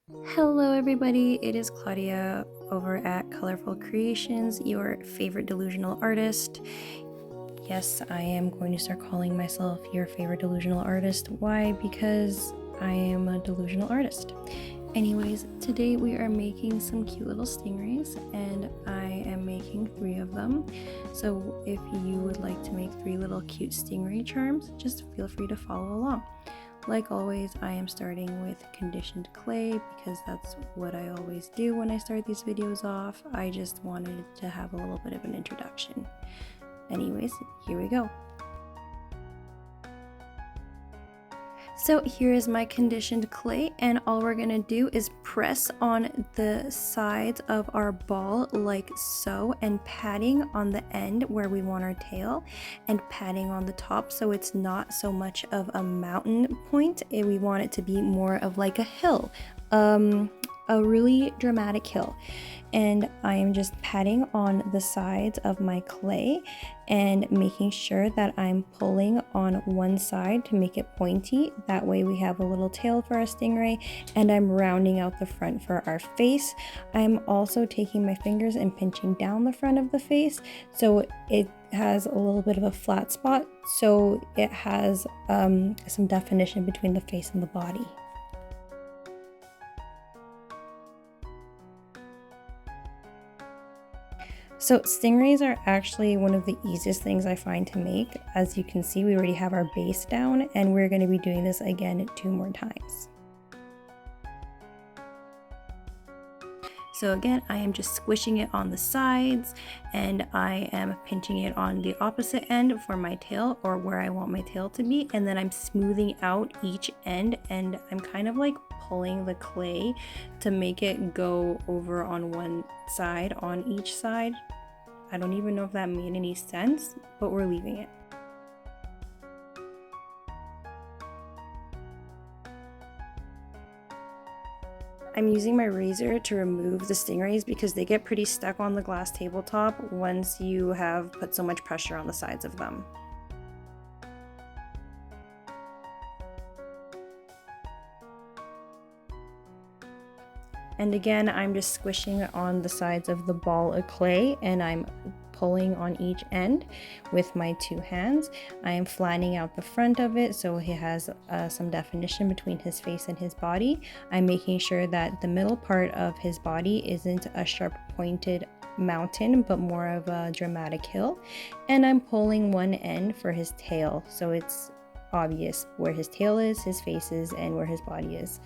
Hello everybody, it is Claudia over at Colorful Creations, your favorite delusional artist. Yes, I am going to start calling myself your favorite delusional artist. Why? Because I am a delusional artist. Anyways, today we are making some cute little stingrays and I am making 3 of them. So if you would like to make 3 little cute stingray charms, just feel free to follow along. Like always, I am starting with conditioned clay because that's what I always do when I start these videos off. I just wanted to have a little bit of an introduction. Anyways, here we go. So here is my conditioned clay, and all we're gonna do is press on the sides of our ball like so, and patting on the end where we want our tail, and patting on the top so it's not so much of a mountain point. We want it to be more of like a hill, a really dramatic hill. And I am just patting on the sides of my clay and making sure that I'm pulling on one side to make it pointy. That way we have a little tail for our stingray, and I'm rounding out the front for our face. I'm also taking my fingers and pinching down the front of the face so it has a little bit of a flat spot, so it has some definition between the face and the body. So stingrays are actually one of the easiest things I find to make. As you can see, we already have our base down, and we're going to be doing this again 2 more times. So again, I am just squishing it on the sides, and I am pinching it on the opposite end for my tail, or where I want my tail to be, and then I'm smoothing out each end, and I'm kind of like pulling the clay to make it go over on one side on each side. I don't even know if that made any sense, but we're leaving it. I'm using my razor to remove the stingrays because they get pretty stuck on the glass tabletop once you have put so much pressure on the sides of them. And again, I'm just squishing on the sides of the ball of clay, and I'm pulling on each end with my 2 hands. I am flattening out the front of it so he has some definition between his face and his body. I'm making sure that the middle part of his body isn't a sharp pointed mountain but more of a dramatic hill, and I'm pulling one end for his tail so it's obvious where his tail is, his face is, and where his body is.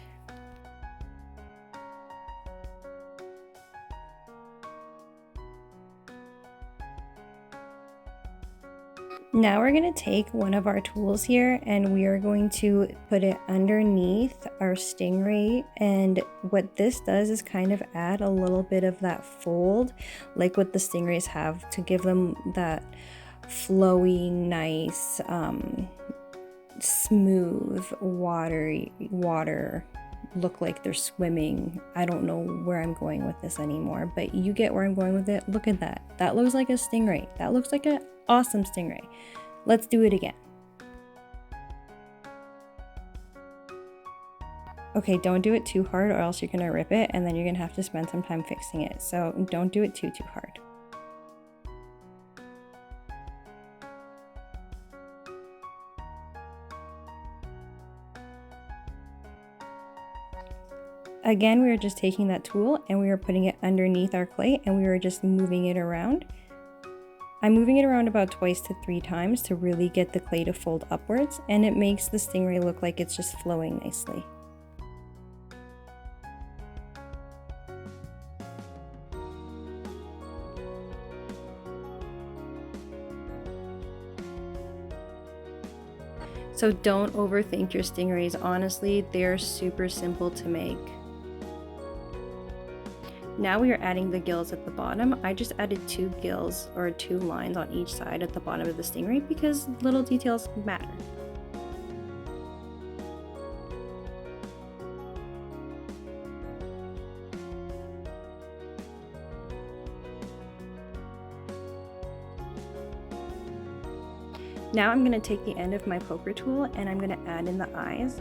Now we're going to take one of our tools here and we are going to put it underneath our stingray, and what this does is kind of add a little bit of that fold like what the stingrays have, to give them that flowy, nice, smooth water look like they're swimming. I don't know where I'm going with this anymore, but you get where I'm going with it. Look at that. That looks like a stingray. That looks like an awesome stingray. Let's do it again. Okay, don't do it too hard or else you're gonna rip it and then you're gonna have to spend some time fixing it. So don't do it too hard. Again, we are just taking that tool and we are putting it underneath our clay and we are just moving it around. I'm moving it around about 2 to 3 times to really get the clay to fold upwards, and it makes the stingray look like it's just flowing nicely. So don't overthink your stingrays. Honestly, they're super simple to make. Now we are adding the gills at the bottom. I just added 2 gills, or 2 lines on each side at the bottom of the stingray because little details matter. Now I'm going to take the end of my poker tool and I'm going to add in the eyes.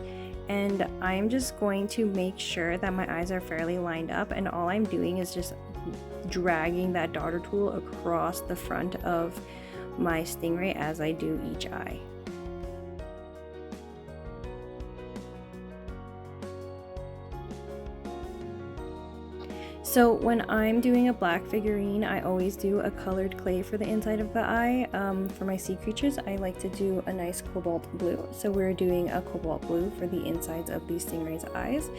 and I'm just going to make sure that my eyes are fairly lined up, and all I'm doing is just dragging that daughter tool across the front of my stingray as I do each eye. So when I'm doing a black figurine, I always do a colored clay for the inside of the eye. For my sea creatures, I like to do a nice cobalt blue. So we're doing a cobalt blue for the insides of these stingray's eyes.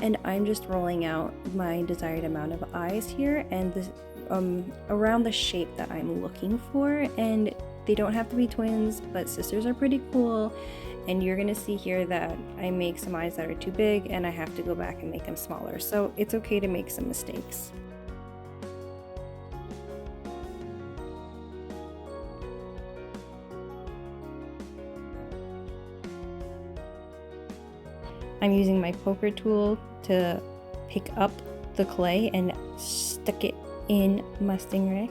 And I'm just rolling out my desired amount of eyes here and this, around the shape that I'm looking for. And they don't have to be twins, but sisters are pretty cool. And you're gonna see here that I make some eyes that are too big and I have to go back and make them smaller. So it's okay to make some mistakes. I'm using my poker tool to pick up the clay and stick it in my stingray.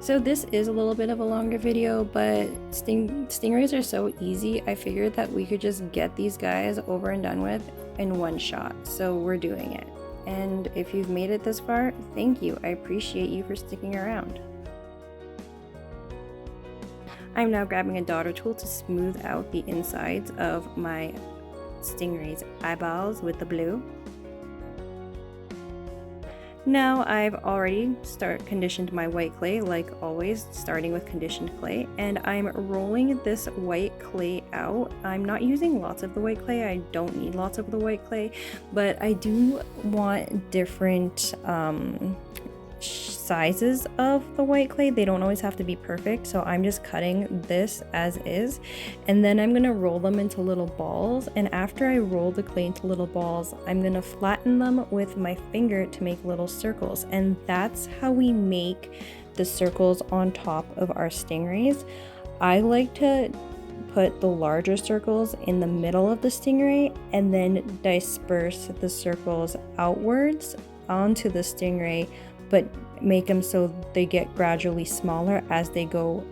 So this is a little bit of a longer video, but stingrays are so easy. I figured that we could just get these guys over and done with in one shot. So we're doing it. And if you've made it this far, thank you. I appreciate you for sticking around. I'm now grabbing a daughter tool to smooth out the insides of my stingray's eyeballs with the blue. Now I've already conditioned my white clay, like always, starting with conditioned clay, and I'm rolling this white clay out. I'm not using lots of the white clay. I don't need lots of the white clay, but I do want different sizes of the white clay. They don't always have to be perfect, so I'm just cutting this as is, and then I'm gonna roll them into little balls. And after I roll the clay into little balls, I'm gonna flatten them with my finger to make little circles, and that's how we make the circles on top of our stingrays. I like to put the larger circles in the middle of the stingray and then disperse the circles outwards onto the stingray, but make them so they get gradually smaller as they go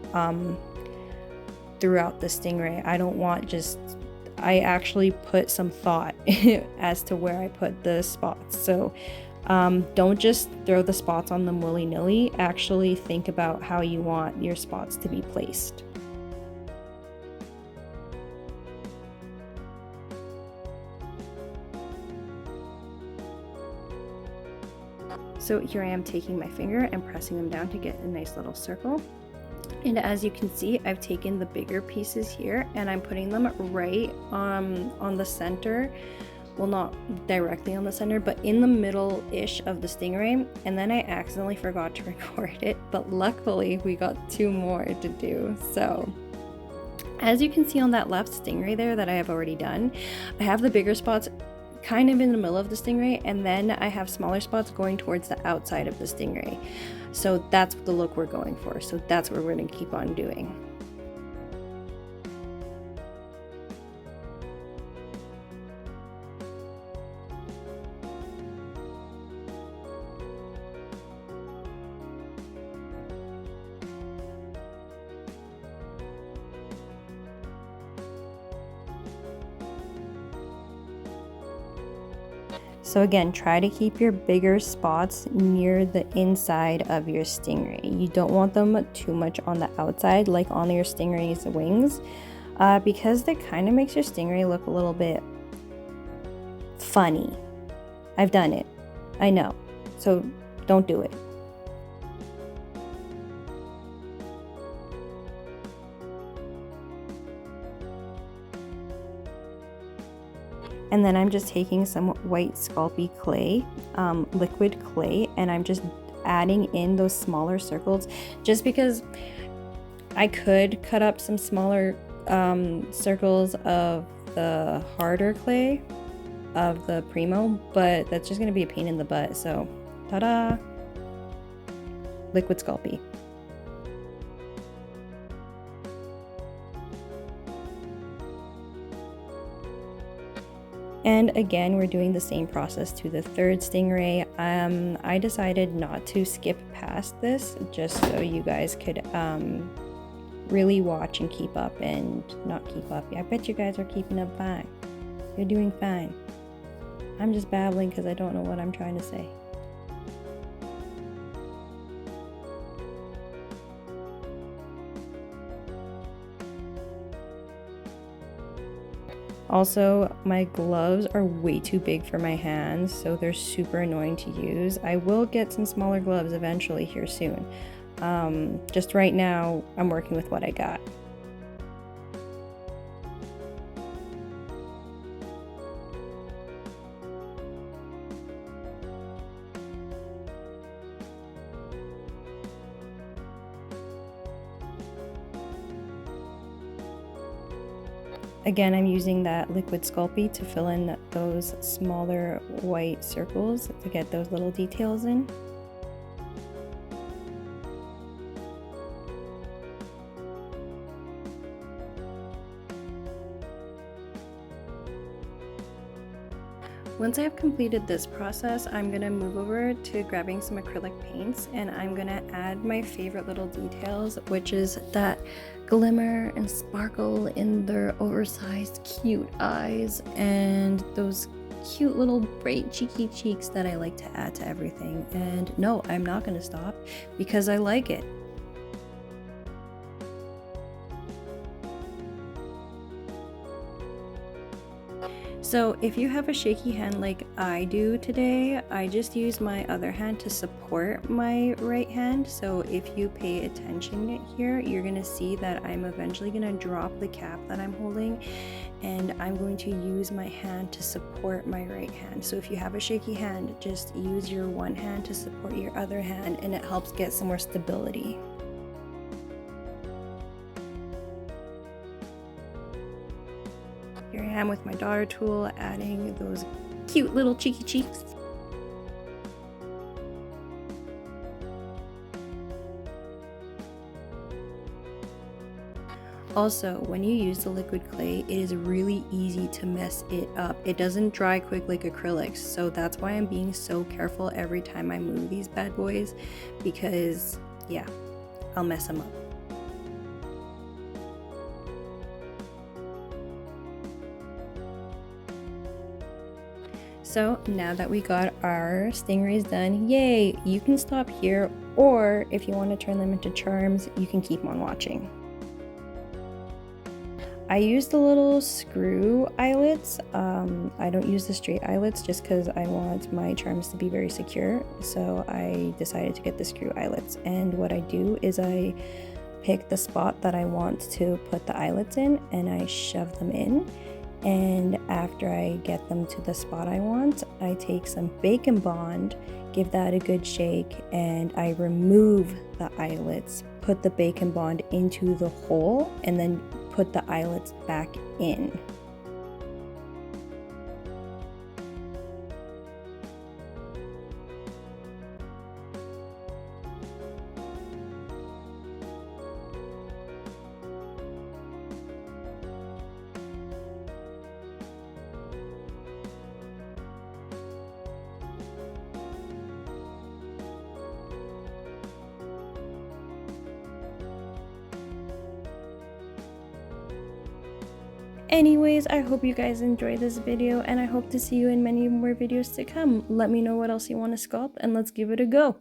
throughout the stingray. I don't want just, I actually put some thought as to where I put the spots. So don't just throw the spots on them willy-nilly. Actually think about how you want your spots to be placed. So here I am taking my finger and pressing them down to get a nice little circle. And as you can see, I've taken the bigger pieces here and I'm putting them right on the center. Well, not directly on the center, but in the middle-ish of the stingray. And then I accidentally forgot to record it, but luckily we got 2 more to do. So as you can see on that left stingray there that I have already done, I have the bigger spots kind of in the middle of the stingray, and then I have smaller spots going towards the outside of the stingray. So that's the look we're going for. So that's what we're going to keep on doing. So again, try to keep your bigger spots near the inside of your stingray. You don't want them too much on the outside, like on your stingray's wings, because that kind of makes your stingray look a little bit funny. I've done it, I know, so don't do it. And then I'm just taking some white Sculpting clay, liquid clay, and I'm just adding in those smaller circles, just because I could cut up some smaller circles of the harder clay of the Primo, but that's just gonna be a pain in the butt. So, ta-da! Liquid Sculpting. And again, we're doing the same process to the third stingray. I decided not to skip past this just so you guys could really watch and keep up and not keep up. I bet you guys are keeping up fine. You're doing fine. I'm just babbling because I don't know what I'm trying to say. Also, my gloves are way too big for my hands, so they're super annoying to use. I will get some smaller gloves eventually here soon. Just right now, I'm working with what I got. Again, I'm using that liquid Sculpey to fill in those smaller white circles to get those little details in. Once I have completed this process, I'm going to move over to grabbing some acrylic paints, and I'm going to add my favorite little details, which is that glimmer and sparkle in their oversized cute eyes and those cute little bright cheeky cheeks that I like to add to everything. And no, I'm not going to stop because I like it. So if you have a shaky hand like I do today, I just use my other hand to support my right hand. So if you pay attention here, you're gonna see that I'm eventually gonna drop the cap that I'm holding, and I'm going to use my hand to support my right hand. So if you have a shaky hand, just use your one hand to support your other hand, and it helps get some more stability. Here I am with my daughter tool, adding those cute little cheeky cheeks. Also, when you use the liquid clay, it is really easy to mess it up. It doesn't dry quick like acrylics, so that's why I'm being so careful every time I move these bad boys, because yeah, I'll mess them up. So now that we got our stingrays done, yay, you can stop here, or if you want to turn them into charms, you can keep on watching. I use the little screw eyelets. I don't use the straight eyelets just because I want my charms to be very secure. So I decided to get the screw eyelets. And what I do is I pick the spot that I want to put the eyelets in, and I shove them in. And after I get them to the spot I want, I take some Bacon Bond, give that a good shake, and I remove the eyelets, put the Bacon Bond into the hole, and then put the eyelets back in. Anyways, I hope you guys enjoyed this video, and I hope to see you in many more videos to come. Let me know what else you want to sculpt, and let's give it a go.